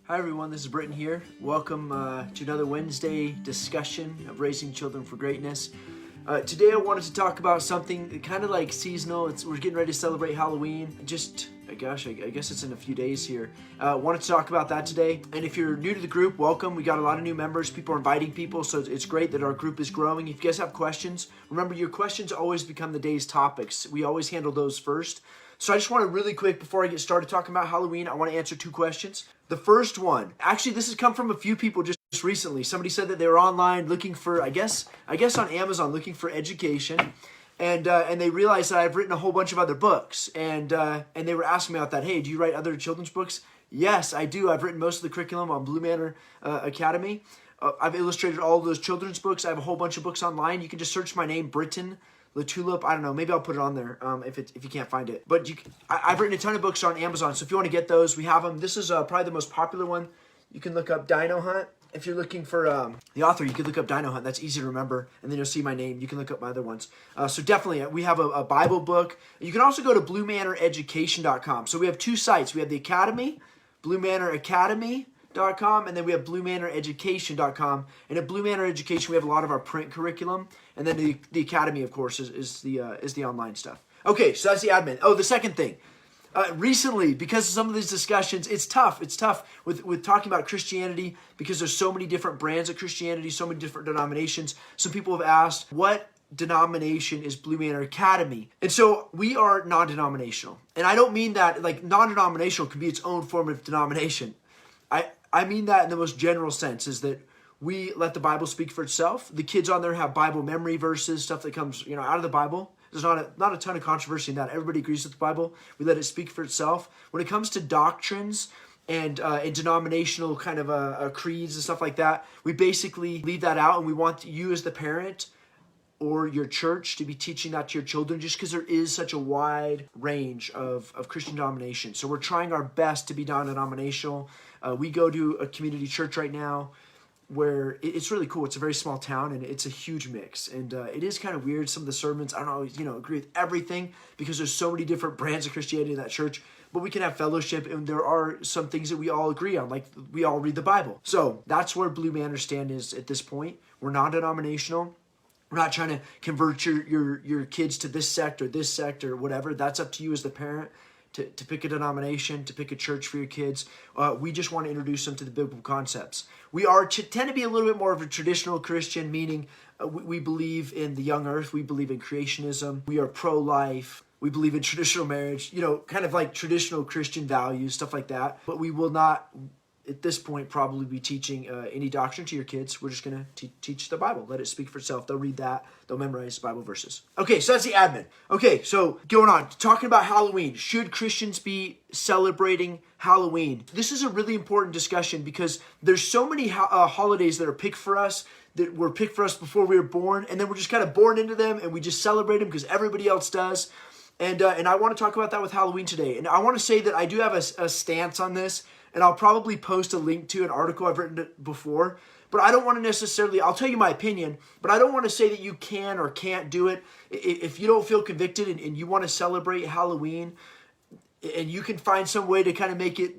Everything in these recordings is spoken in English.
Hi everyone, this is Britton here. Welcome to another Wednesday discussion of raising children for greatness. Today I wanted to talk about something kind of like seasonal. We're getting ready to celebrate Halloween. I guess it's in a few days here. Wanted to talk about that today. And if you're new to the group, welcome. We got a lot of new members. People are inviting people, so it's great that our group is growing. If you guys have questions, remember your questions always become the day's topics. We always handle those first. So I just want to really quick, before I get started talking about Halloween, I want to answer two questions. The first one, actually this has come from a few people just recently. Somebody said that they were online looking for, I guess on Amazon, looking for education. And they realized that I've written a whole bunch of other books. And they were asking me about that. Hey, do you write other children's books? Yes, I do. I've written most of the curriculum on Blue Manor Academy. I've illustrated all of those children's books. I have a whole bunch of books online. You can just search my name, Britton LaTulip. I don't know. Maybe I'll put it on there if you can't find it. But I've written a ton of books on Amazon. So if you want to get those, we have them. This is probably the most popular one. You can look up Dino Hunt. If you're looking for the author, you can look up Dino Hunt. That's easy to remember. And then you'll see my name. You can look up my other ones. So definitely, we have a Bible book. You can also go to BlueManorEducation.com. So we have two sites. We have the Academy, BlueManorAcademy.com, and then we have BlueManorEducation.com. And at Blue Manor Education, we have a lot of our print curriculum. And then the Academy, of course, is the online stuff. Okay, so that's the admin. Oh, the second thing. Recently, because of some of these discussions, it's tough. It's tough with talking about Christianity because there's so many different brands of Christianity, so many different denominations. Some people have asked, what denomination is Blue Manor Academy? And so we are non-denominational. And I don't mean that, like, non-denominational can be its own form of denomination. I mean that in the most general sense, is that we let the Bible speak for itself. The kids on there have Bible memory verses, stuff that comes, out of the Bible. There's not a ton of controversy in that. Everybody agrees with the Bible. We let it speak for itself. When it comes to doctrines and denominational kind of creeds and stuff like that, we basically leave that out, and we want you as the parent or your church to be teaching that to your children, just because there is such a wide range of Christian denominations. So we're trying our best to be non-denominational. We go to a community church right now where it's really cool. It's a very small town, and it's a huge mix. And it is kind of weird. Some of the sermons, I don't always, agree with everything because there's so many different brands of Christianity in that church. But we can have fellowship, and there are some things that we all agree on, like we all read the Bible. So that's where Blue Manor stand is at this point. We're non-denominational. We're not trying to convert your kids to this sect or whatever. That's up to you as the parent to pick a denomination, to pick a church for your kids. We just want to introduce them to the biblical concepts. We tend to be a little bit more of a traditional Christian, meaning we believe in the young earth. We believe in creationism. We are pro-life. We believe in traditional marriage, kind of like traditional Christian values, stuff like that. But we will not, at this point, probably be teaching any doctrine to your kids. We're just going to teach the Bible. Let it speak for itself. They'll read that. They'll memorize Bible verses. Okay, so that's the admin. Okay, so going on. Talking about Halloween. Should Christians be celebrating Halloween? This is a really important discussion because there's so many holidays that are picked for us, that were picked for us before we were born, and then we're just kind of born into them, and we just celebrate them because everybody else does. And I want to talk about that with Halloween today. And I want to say that I do have a stance on this, and I'll probably post a link to an article I've written before. But I don't want to necessarily, I'll tell you my opinion, but I don't want to say that you can or can't do it. If you don't feel convicted and you want to celebrate Halloween, and you can find some way to kind of make it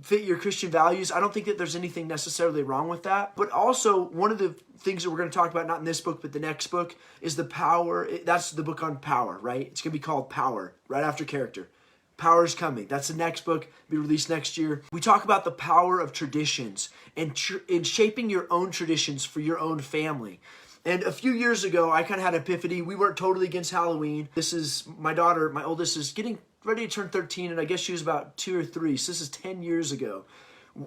fit your Christian values, I don't think that there's anything necessarily wrong with that. But also, one of the things that we're going to talk about, not in this book, but the next book, is the power. That's the book on power, right? It's going to be called Power, right after Character. Power is coming. That's the next book, be released next year. We talk about the power of traditions and in shaping your own traditions for your own family. And a few years ago, I kind of had an epiphany. We weren't totally against Halloween. This is my daughter, my oldest, is getting ready to turn 13, and I guess she was about 2 or 3. So this is 10 years ago.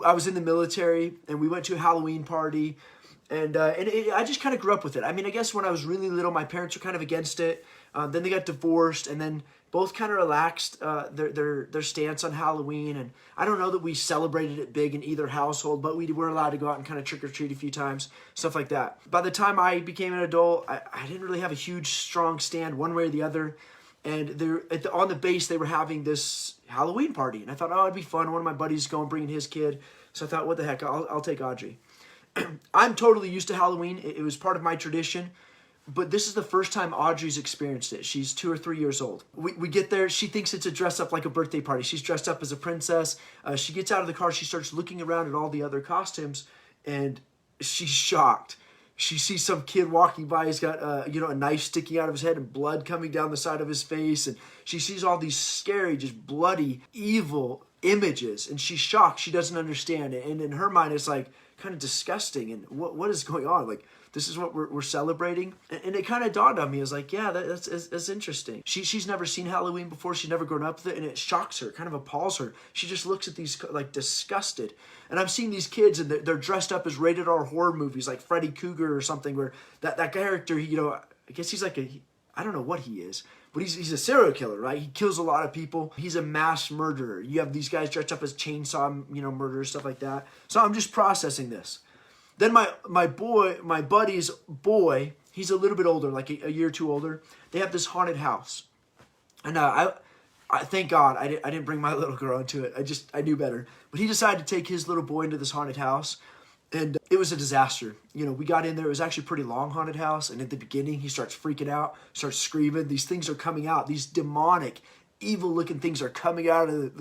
I was in the military, and we went to a Halloween party, and I just kind of grew up with it. I mean, I guess when I was really little, my parents were kind of against it. Then they got divorced, and then both kind of relaxed their stance on Halloween. And I don't know that we celebrated it big in either household, but we were allowed to go out and kind of trick-or-treat a few times, stuff like that. By the time I became an adult, I didn't really have a huge, strong stand one way or the other. And on the base, they were having this Halloween party. And I thought, oh, it'd be fun. One of my buddies is going, bringing his kid. So I thought, what the heck, I'll take Audrey. I'm totally used to Halloween. It was part of my tradition. But this is the first time Audrey's experienced it. She's 2 or 3 years old. We get there. She thinks it's a dress up like a birthday party. She's dressed up as a princess. She gets out of the car. She starts looking around at all the other costumes, and she's shocked. She sees some kid walking by. He's got a knife sticking out of his head and blood coming down the side of his face. And she sees all these scary, just bloody, evil images. And she's shocked. She doesn't understand it. And in her mind, it's like kind of disgusting. And what is going on? Like, this is what we're celebrating. And it kind of dawned on me. I was like, yeah, that's interesting. She's never seen Halloween before. She's never grown up with it. And it shocks her, kind of appalls her. She just looks at these like disgusted. And I'm seeing these kids and they're dressed up as rated R horror movies like Freddy Krueger or something, where that character, I guess he's like I don't know what he is, but he's a serial killer, right? He kills a lot of people. He's a mass murderer. You have these guys dressed up as chainsaw, murderers, stuff like that. So I'm just processing this. Then my buddy's boy, he's a little bit older, like a year or two older. They have this haunted house, and I thank God I didn't bring my little girl into it. I knew better. But he decided to take his little boy into this haunted house, and it was a disaster. We got in there. It was actually a pretty long haunted house, and at the beginning he starts freaking out, starts screaming. These things are coming out. These demonic, evil-looking things are coming out of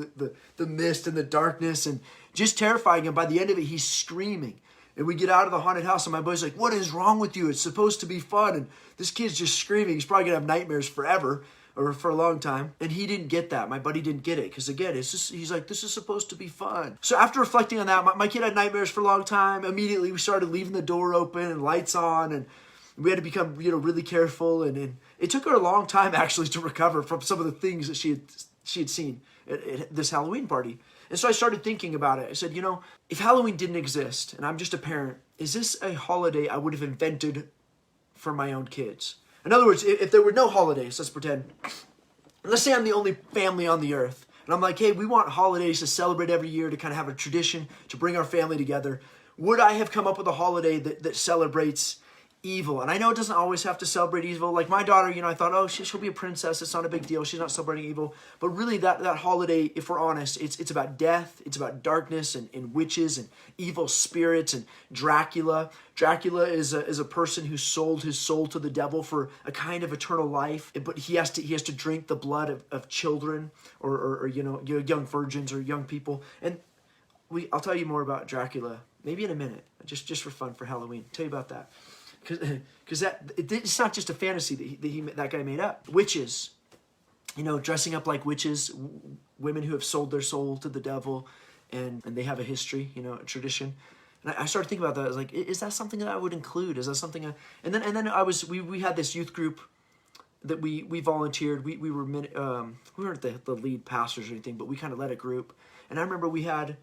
the mist and the darkness, and just terrifying him. By the end of it, he's screaming. And we get out of the haunted house, and my boy's like, what is wrong with you? It's supposed to be fun. And this kid's just screaming. He's probably going to have nightmares forever or for a long time. And he didn't get that. My buddy didn't get it. Because, again, he's like, this is supposed to be fun. So after reflecting on that, my kid had nightmares for a long time. Immediately, we started leaving the door open and lights on. And we had to become, really careful. And it took her a long time, actually, to recover from some of the things that she had seen at this Halloween party. And so I started thinking about it. I said, if Halloween didn't exist and I'm just a parent, is this a holiday I would have invented for my own kids? In other words, if there were no holidays, let's pretend, let's say I'm the only family on the earth, and I'm like, hey, we want holidays to celebrate every year, to kind of have a tradition, to bring our family together. Would I have come up with a holiday that celebrates evil? And I know it doesn't always have to celebrate evil. Like my daughter, I thought, oh, she'll be a princess. It's not a big deal. She's not celebrating evil. But really that holiday, if we're honest, it's about death. It's about darkness and witches and evil spirits and Dracula. Dracula is a person who sold his soul to the devil for a kind of eternal life. But he has to drink the blood of children or young virgins or young people. And I'll tell you more about Dracula maybe in a minute, just for fun for Halloween. I'll tell you about that. Because it's not just a fantasy that guy made up. Witches, dressing up like witches, women who have sold their soul to the devil, and they have a history, a tradition. And I started thinking about that. I was like, is that something that I would include? Is that something? And then we had this youth group that we volunteered. We weren't the lead pastors or anything, but we kind of led a group. And I remember we had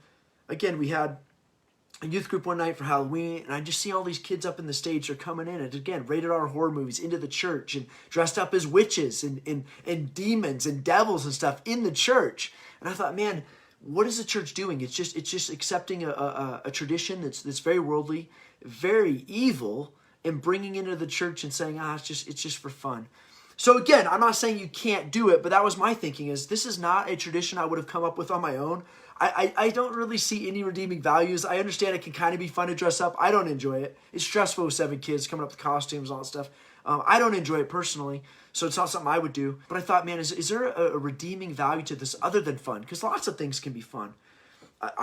a youth group one night for Halloween, and I just see all these kids up in the stage. They're coming in, and again, rated R horror movies into the church, and dressed up as witches and demons and devils and stuff in the church. And I thought, man, what is the church doing? It's just accepting a tradition that's very worldly, very evil, and bringing it into the church and saying, it's just for fun. So again, I'm not saying you can't do it, but that was my thinking, is this is not a tradition I would have come up with on my own. I don't really see any redeeming values. I understand it can kind of be fun to dress up. I don't enjoy it. It's stressful with 7 kids coming up with costumes and all that stuff. I don't enjoy it personally, so it's not something I would do. But I thought, man, is there a redeeming value to this other than fun? Because lots of things can be fun. If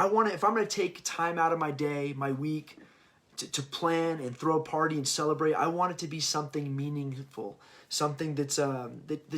I'm going to take time out of my day, my week, to plan and throw a party and celebrate, I want it to be something meaningful, something that's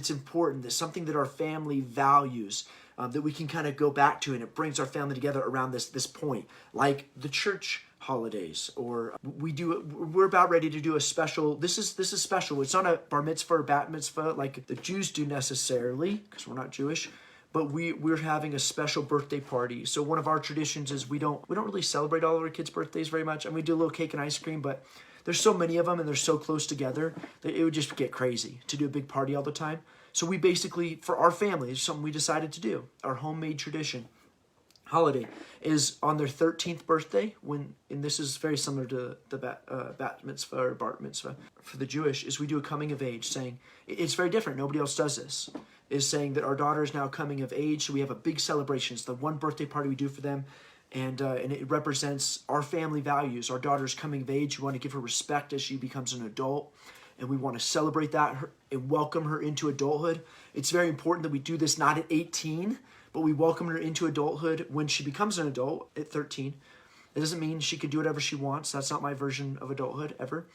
important, that's something that our family values, that we can kind of go back to, and it brings our family together around this point, like the church holidays, or we're about ready to do a special. This is special. It's not a bar mitzvah or bat mitzvah like the Jews do necessarily, because we're not Jewish. But we're having a special birthday party. So one of our traditions is we don't really celebrate all of our kids' birthdays very much. And we do a little cake and ice cream, but there's so many of them and they're so close together that it would just get crazy to do a big party all the time. So we basically, for our family, it's something we decided to do. Our homemade tradition holiday is on their 13th birthday, and this is very similar to the bat mitzvah or bar mitzvah for the Jewish, is we do a coming of age, saying it's very different. Nobody else does this. Is saying that our daughter is now coming of age, so we have a big celebration. It's the one birthday party we do for them, and it represents our family values. Our daughter's coming of age. We want to give her respect as she becomes an adult, and we want to celebrate that and welcome her into adulthood. It's very important that we do this not at 18, but we welcome her into adulthood when she becomes an adult at 13. It doesn't mean she can do whatever she wants. That's not my version of adulthood ever.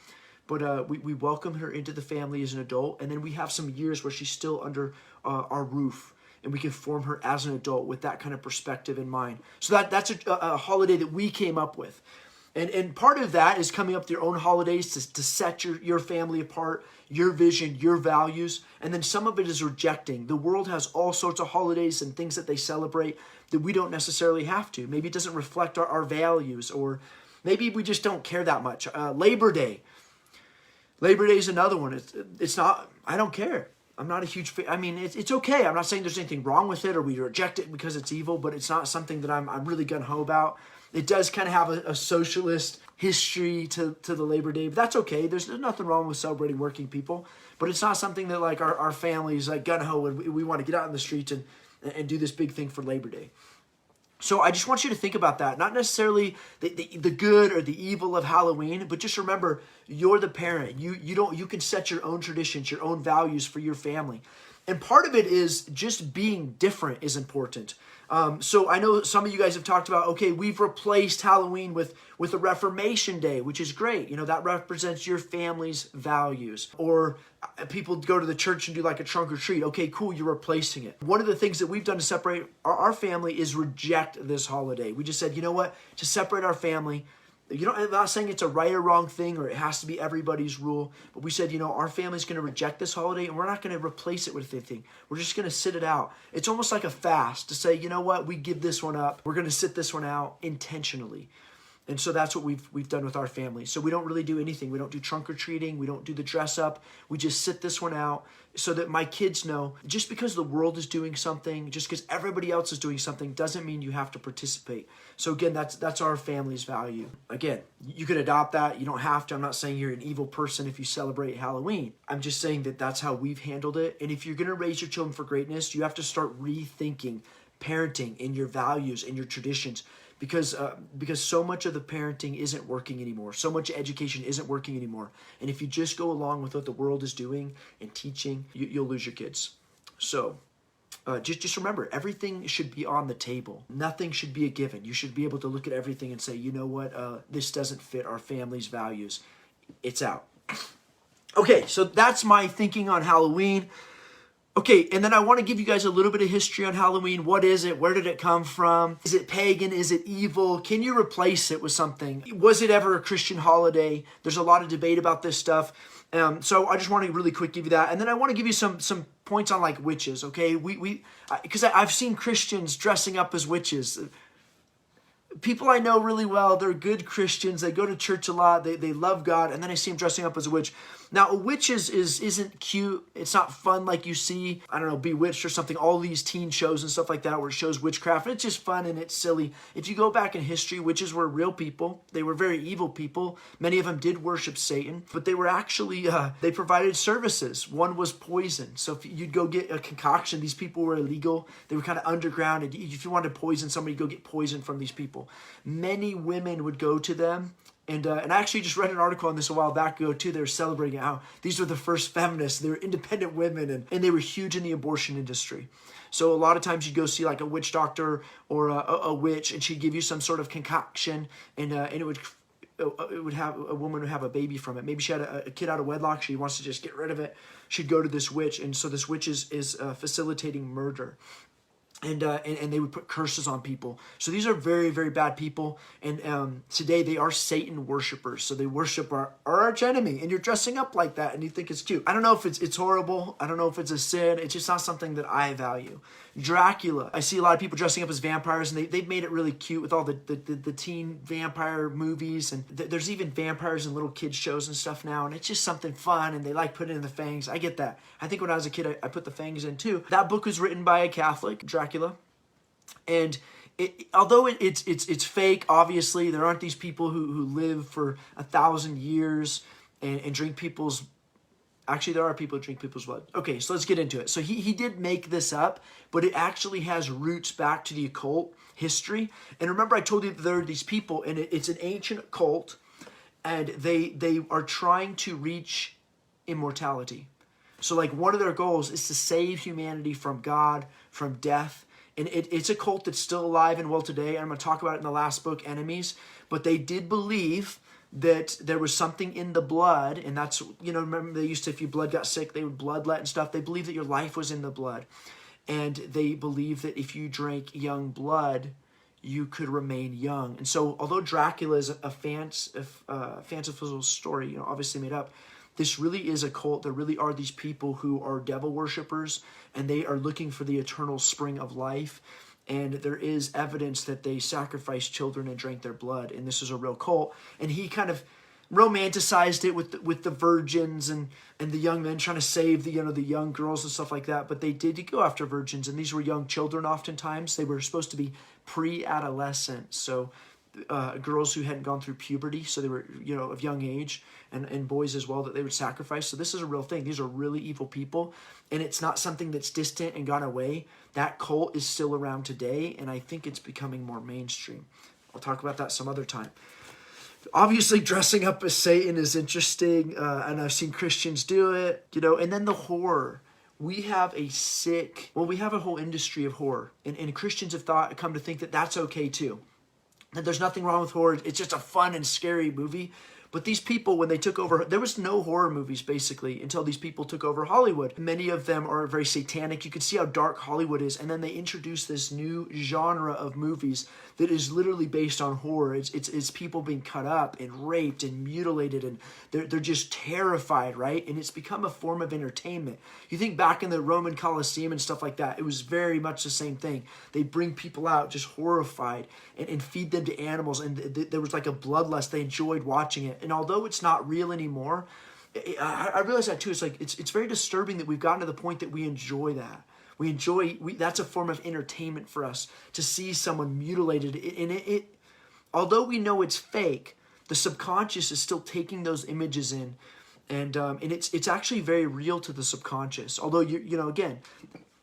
But we welcome her into the family as an adult, and then we have some years where she's still under our roof, and we can form her as an adult with that kind of perspective in mind. So that's a holiday that we came up with. And part of that is coming up with your own holidays to set your family apart, your vision, your values. And then some of it is rejecting. The world has all sorts of holidays and things that they celebrate that we don't necessarily have to. Maybe it doesn't reflect our values, or maybe we just don't care that much. Labor Day. Labor Day is another one. It's not, I don't care. I'm not a huge fan. I mean, it's okay. I'm not saying there's anything wrong with it or we reject it because it's evil, but it's not something that I'm really gung-ho about. It does kind of have a socialist history to the Labor Day, but that's okay. There's nothing wrong with celebrating working people, but it's not something that like our families like gung-ho and we want to get out in the streets and do this big thing for Labor Day. So I just want you to think about that. Not necessarily the good or the evil of Halloween, but just remember, you're the parent. You can set your own traditions, your own values for your family. And part of it is just being different is important. So I know some of you guys have talked about, okay, we've replaced Halloween with a Reformation Day, which is great. You know, that represents your family's values. Or people go to the church and do like a trunk or treat. Okay, cool, you're replacing it. One of the things that we've done to separate our family is reject this holiday. We just said, you know what, to separate our family, I'm not saying it's a right or wrong thing or it has to be everybody's rule, but we said, our family's going to reject this holiday and we're not going to replace it with anything. We're just going to sit it out. It's almost like a fast to say, you know what, we give this one up. We're going to sit this one out intentionally. And so that's what we've done with our family. So we don't really do anything. We don't do trunk or treating. We don't do the dress up. We just sit this one out so that my kids know just because the world is doing something, just because everybody else is doing something, doesn't mean you have to participate. So again, that's our family's value. Again, you could adopt that. You don't have to. I'm not saying you're an evil person if you celebrate Halloween. I'm just saying that that's how we've handled it. And if you're going to raise your children for greatness, you have to start rethinking parenting and your values and your traditions. Because so much of the parenting isn't working anymore. So much education isn't working anymore. And if you just go along with what the world is doing and teaching, you'll lose your kids. So just remember, everything should be on the table. Nothing should be a given. You should be able to look at everything and say, you know what, this doesn't fit our family's values. It's out. Okay, so that's my thinking on Halloween. Okay, and then I want to give you guys a little bit of history on Halloween. What is it? Where did it come from? Is it pagan? Is it evil? Can you replace it with something? Was it ever a Christian holiday? There's a lot of debate about this stuff. So I just want to really quick give you that. And then I want to give you some points on like witches, okay? Because I've seen Christians dressing up as witches. People I know really well, they're good Christians. They go to church a lot. They love God. And then I see them dressing up as a witch. Now, a witch isn't cute. It's not fun like you see, I don't know, Bewitched or something. All these teen shows and stuff like that where it shows witchcraft. And it's just fun and it's silly. If you go back in history, witches were real people. They were very evil people. Many of them did worship Satan. But they were actually, they provided services. One was poison. So if you'd go get a concoction, these people were illegal. They were kind of underground. And if you wanted to poison somebody, go get poison from these people. Many women would go to them. And I actually just read an article on this a while back ago too. They were celebrating how these were the first feminists. They were independent women and they were huge in the abortion industry. So a lot of times you'd go see like a witch doctor or a witch and she'd give you some sort of concoction and it would have, a woman would have a baby from it. Maybe she had a kid out of wedlock. She wants to just get rid of it. She'd go to this witch. And so this witch is facilitating murder. And they would put curses on people. So these are very, very bad people. And today they are Satan worshipers. So they worship our arch enemy. And you're dressing up like that and you think it's cute. I don't know if it's horrible. I don't know if it's a sin. It's just not something that I value. Dracula. I see a lot of people dressing up as vampires and they've made it really cute with all the teen vampire movies. And there's even vampires in little kids shows and stuff now. And it's just something fun and they like putting in the fangs. I get that. I think when I was a kid, I put the fangs in too. That book was written by a Catholic, Dracula. And although it's fake, obviously, there aren't these people who live for 1,000 years and drink people's... Actually, there are people who drink people's blood. Okay, so let's get into it. So he did make this up, but it actually has roots back to the occult history. And remember I told you that there are these people, and it's an ancient cult, and they are trying to reach immortality. So like one of their goals is to save humanity from God, from death. And it's a cult that's still alive and well today. I'm going to talk about it in the last book, Enemies. But they did believe that there was something in the blood. And that's, remember they used to, if your blood got sick, they would bloodlet and stuff. They believed that your life was in the blood. And they believed that if you drank young blood, you could remain young. And so although Dracula is a fanciful story, obviously made up, this really is a cult. There really are these people who are devil worshippers, and they are looking for the eternal spring of life. And there is evidence that they sacrificed children and drank their blood, and this is a real cult. And he kind of romanticized it with the virgins and the young men trying to save the young girls and stuff like that. But they did go after virgins, and these were young children oftentimes. They were supposed to be pre-adolescent, so girls who hadn't gone through puberty, so they were of young age, and boys as well that they would sacrifice. So this is a real thing. These are really evil people, and it's not something that's distant and gone away. That cult is still around today, and I think it's becoming more mainstream. I'll talk about that some other time. Obviously, dressing up as Satan is interesting, and I've seen Christians do it, and then the horror. We have a whole industry of horror, and Christians have come to think that that's okay too. That there's nothing wrong with horror. It's just a fun and scary movie. But these people, when they took over, there was no horror movies basically until these people took over Hollywood. Many of them are very satanic. You can see how dark Hollywood is. And then they introduced this new genre of movies that is literally based on horror. It's people being cut up and raped and mutilated, and they're just terrified, right? And it's become a form of entertainment. You think back in the Roman Colosseum and stuff like that, it was very much the same thing. They bring people out just horrified and feed them to animals, and there was like a bloodlust. They enjoyed watching it. And although it's not real anymore, I realize that too. It's like it's very disturbing that we've gotten to the point that we enjoy that. That's a form of entertainment for us to see someone mutilated. And although we know it's fake, the subconscious is still taking those images in, and it's actually very real to the subconscious. Although again,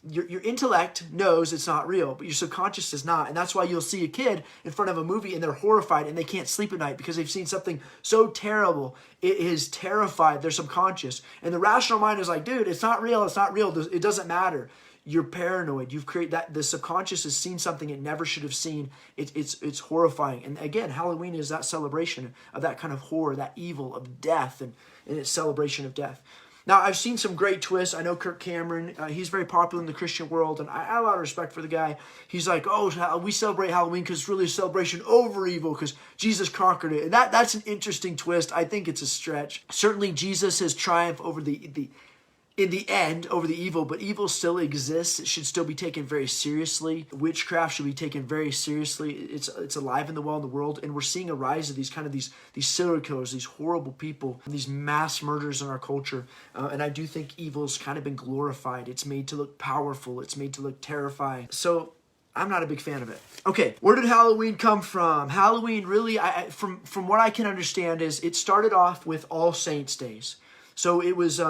your intellect knows it's not real, but your subconscious does not. And that's why you'll see a kid in front of a movie and they're horrified and they can't sleep at night because they've seen something so terrible. It has terrified their subconscious. And the rational mind is like, dude, it's not real. It's not real. It doesn't matter. You're paranoid. You've created that. The subconscious has seen something it never should have seen. It's horrifying. And again, Halloween is that celebration of that kind of horror, that evil of death, and its celebration of death. Now, I've seen some great twists. I know Kirk Cameron, he's very popular in the Christian world, and I have a lot of respect for the guy. He's like, oh, we celebrate Halloween because it's really a celebration over evil because Jesus conquered it. And that's an interesting twist. I think it's a stretch. Certainly, Jesus has triumphed over in the end, over the evil, but evil still exists. It should still be taken very seriously. Witchcraft should be taken very seriously. It's alive in the world, and we're seeing a rise of these serial killers, these horrible people, these mass murders in our culture. And I do think evil's kind of been glorified. It's made to look powerful. It's made to look terrifying. So I'm not a big fan of it. Okay, where did Halloween come from? Halloween really, from what I can understand, is it started off with All Saints Days. So it was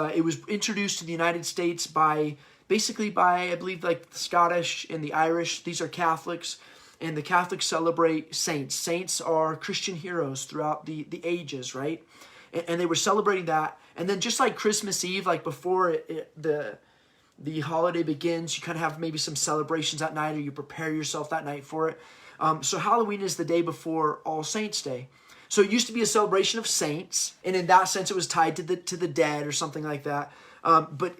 introduced to the United States by I believe like the Scottish and the Irish. These are Catholics, and the Catholics celebrate saints. Saints are Christian heroes throughout the ages, right? And they were celebrating that. And then just like Christmas Eve, like before the holiday begins, you kind of have maybe some celebrations that night, or you prepare yourself that night for it. So Halloween is the day before All Saints Day. So it used to be a celebration of saints, and in that sense, it was tied to the dead or something like that. But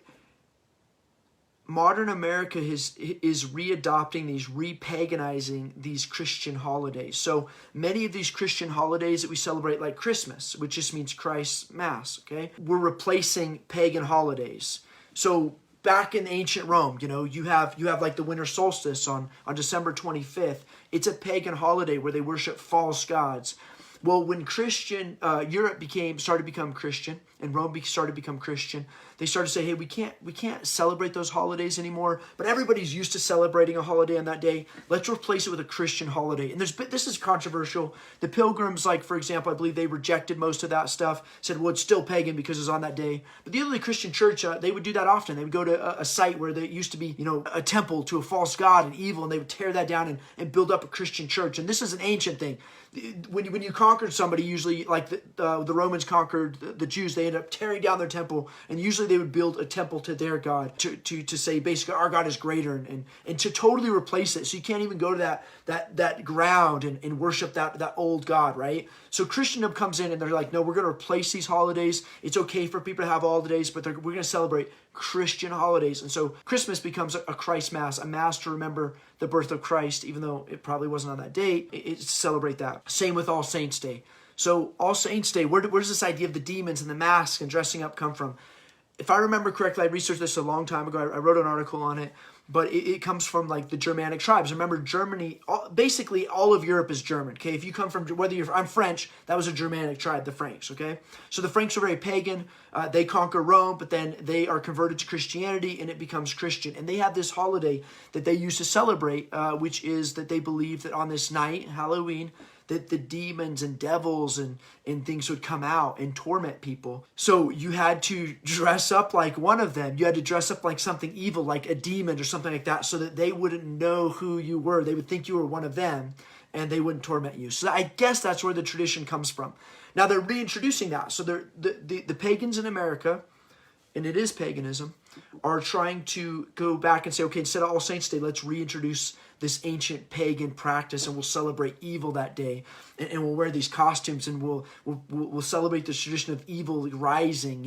modern America is readopting repaganizing these Christian holidays. So many of these Christian holidays that we celebrate, like Christmas, which just means Christ's Mass, okay? We're replacing pagan holidays. So back in ancient Rome, you have like the winter solstice on December 25th. It's a pagan holiday where they worship false gods. Well, when Europe started to become Christian, and Rome started to become Christian, they started to say, hey, we can't celebrate those holidays anymore, but everybody's used to celebrating a holiday on that day. Let's replace it with a Christian holiday. And this is controversial. The Pilgrims, like, for example, I believe they rejected most of that stuff, said, well, it's still pagan because it's on that day. But the early Christian church, they would do that often. They would go to a site where there used to be, a temple to a false god and evil, and they would tear that down and build up a Christian church. And this is an ancient thing. When you conquered somebody, usually like the Romans conquered the Jews, they ended up tearing down their temple, and usually they would build a temple to their God to say basically our God is greater, and to totally replace it. So you can't even go to that ground and worship that old God, right? So Christendom comes in and they're like, no, we're going to replace these holidays. It's okay for people to have all the days, but we're going to celebrate Christian holidays. And so Christmas becomes a Christ Mass, a Mass to remember the birth of Christ, even though it probably wasn't on that date. It's to celebrate that. Same with All Saints Day. So All Saints Day, where does this idea of the demons and the mask and dressing up come from? If I remember correctly, I researched this a long time ago. I wrote an article on it, but it comes from like the Germanic tribes. Remember, Germany, basically all of Europe is German. Okay, if you come from I'm French, that was a Germanic tribe, the Franks. Okay, so the Franks are very pagan. They conquer Rome, but then they are converted to Christianity, and it becomes Christian. And they have this holiday that they used to celebrate, which is that they believe that on this night, Halloween, that the demons and devils and things would come out and torment people. So you had to dress up like one of them. You had to dress up like something evil, like a demon or something like that, so that they wouldn't know who you were. They would think you were one of them, and they wouldn't torment you. So I guess that's where the tradition comes from. Now they're reintroducing that. So the pagans in America, and it is paganism, are trying to go back and say, okay, instead of All Saints Day, let's reintroduce this ancient pagan practice, and we'll celebrate evil that day, and we'll wear these costumes, and we'll celebrate this tradition of evil rising,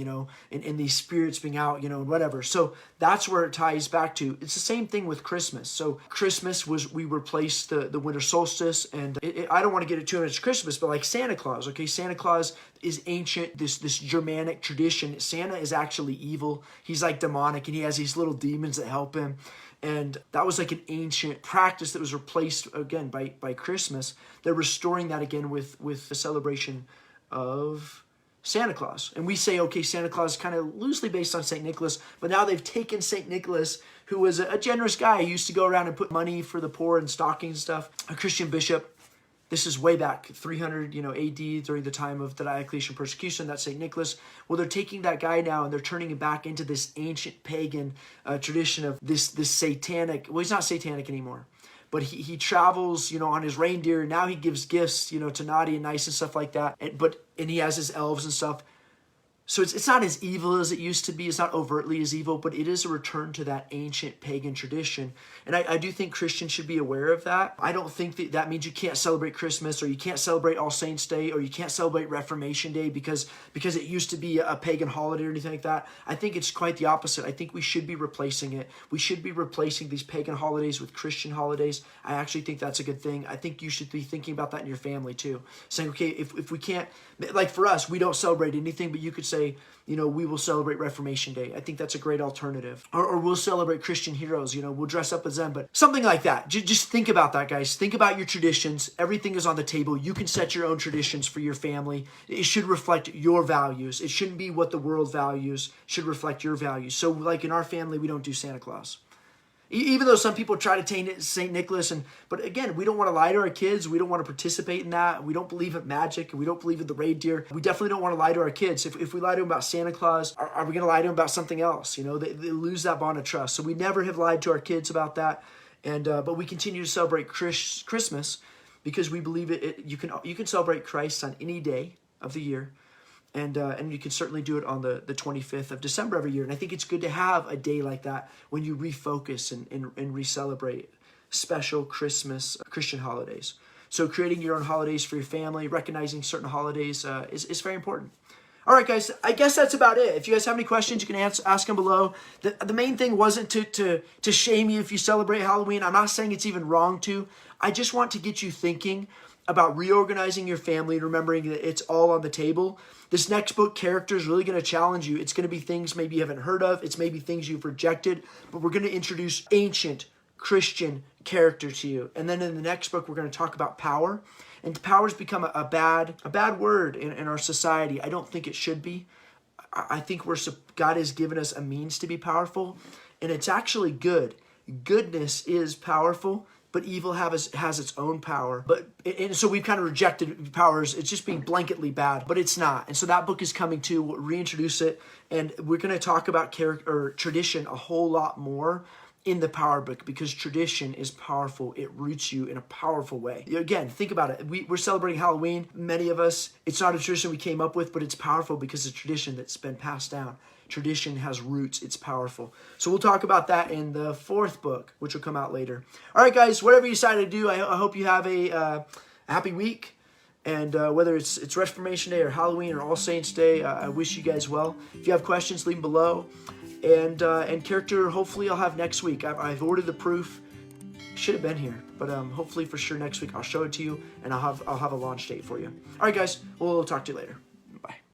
and these spirits being out, and whatever. So that's where it ties back to. It's the same thing with Christmas. So Christmas we replaced the winter solstice, and I don't want to get it too much Christmas, but like Santa Claus, okay? Santa Claus is ancient, this Germanic tradition. Santa is actually evil. He's like demonic, and he has these little demons that help him. And that was like an ancient practice that was replaced again by Christmas. They're restoring that again with the celebration of Santa Claus. And we say, okay, Santa Claus is kind of loosely based on St. Nicholas, but now they've taken St. Nicholas, who was a generous guy. He used to go around and put money for the poor and stockings and stuff. A Christian bishop. This is way back, 300, AD, during the time of the Diocletian persecution. That's St. Nicholas. Well, they're taking that guy now and they're turning him back into this ancient pagan tradition of this satanic. Well, he's not satanic anymore, but he travels, on his reindeer. Now he gives gifts, to naughty and nice and stuff like that. And he has his elves and stuff. So it's not as evil as it used to be. It's not overtly as evil, but it is a return to that ancient pagan tradition. And I do think Christians should be aware of that. I don't think that means you can't celebrate Christmas, or you can't celebrate All Saints Day, or you can't celebrate Reformation Day because it used to be a pagan holiday or anything like that. I think it's quite the opposite. I think we should be replacing it. We should be replacing these pagan holidays with Christian holidays. I actually think that's a good thing. I think you should be thinking about that in your family too. Saying, okay, if we can't, like for us, we don't celebrate anything, but you could say, we will celebrate Reformation Day. I think that's a great alternative. Or we'll celebrate Christian heroes, we'll dress up as them, but something like that. Just think about that, guys. Think about your traditions. Everything is on the table. You can set your own traditions for your family. It should reflect your values. It shouldn't be what the world values. It should reflect your values. So like in our family, we don't do Santa Claus. Even though some people try to taint it St. Nicholas, but again, we don't want to lie to our kids. We don't want to participate in that. We don't believe in magic, and we don't believe in the reindeer. We definitely don't want to lie to our kids. If we lie to them about Santa Claus, are we going to lie to them about something else? They lose that bond of trust. So we never have lied to our kids about that. And but we continue to celebrate Christmas because we believe you can celebrate Christ on any day of the year. And you can certainly do it on the 25th of December every year. And I think it's good to have a day like that when you refocus and re-celebrate special Christmas Christian holidays. So creating your own holidays for your family, recognizing certain holidays is very important. All right, guys, I guess that's about it. If you guys have any questions, you can ask them below. The main thing wasn't to shame you if you celebrate Halloween. I'm not saying it's even wrong to. I just want to get you thinking about reorganizing your family and remembering that it's all on the table. This next book, Character, is really going to challenge you. It's going to be things maybe you haven't heard of. It's maybe things you've rejected, but we're going to introduce ancient Christian character to you. And then in the next book, we're going to talk about power. And power's become a bad word in our society. I don't think it should be. I think God has given us a means to be powerful, and it's actually good. Goodness is powerful, but evil has its own power. And so we've kind of rejected powers. It's just being blanketly bad, but it's not. And so that book is coming too. We'll reintroduce it, and we're going to talk about tradition a whole lot more in the power book, because tradition is powerful. It roots you in a powerful way. Again, think about it. We're celebrating Halloween. Many of us, it's not a tradition we came up with, but it's powerful because it's a tradition that's been passed down. Tradition has roots. It's powerful. So we'll talk about that in the 4th book, which will come out later. All right, guys, whatever you decide to do, I hope you have a happy week. And whether it's Reformation Day or Halloween or All Saints Day, I wish you guys well. If you have questions, leave them below. And character, hopefully I'll have next week. I've ordered the proof. Should have been here, but hopefully for sure next week I'll show it to you, and I'll have a launch date for you. All right, guys, we'll talk to you later.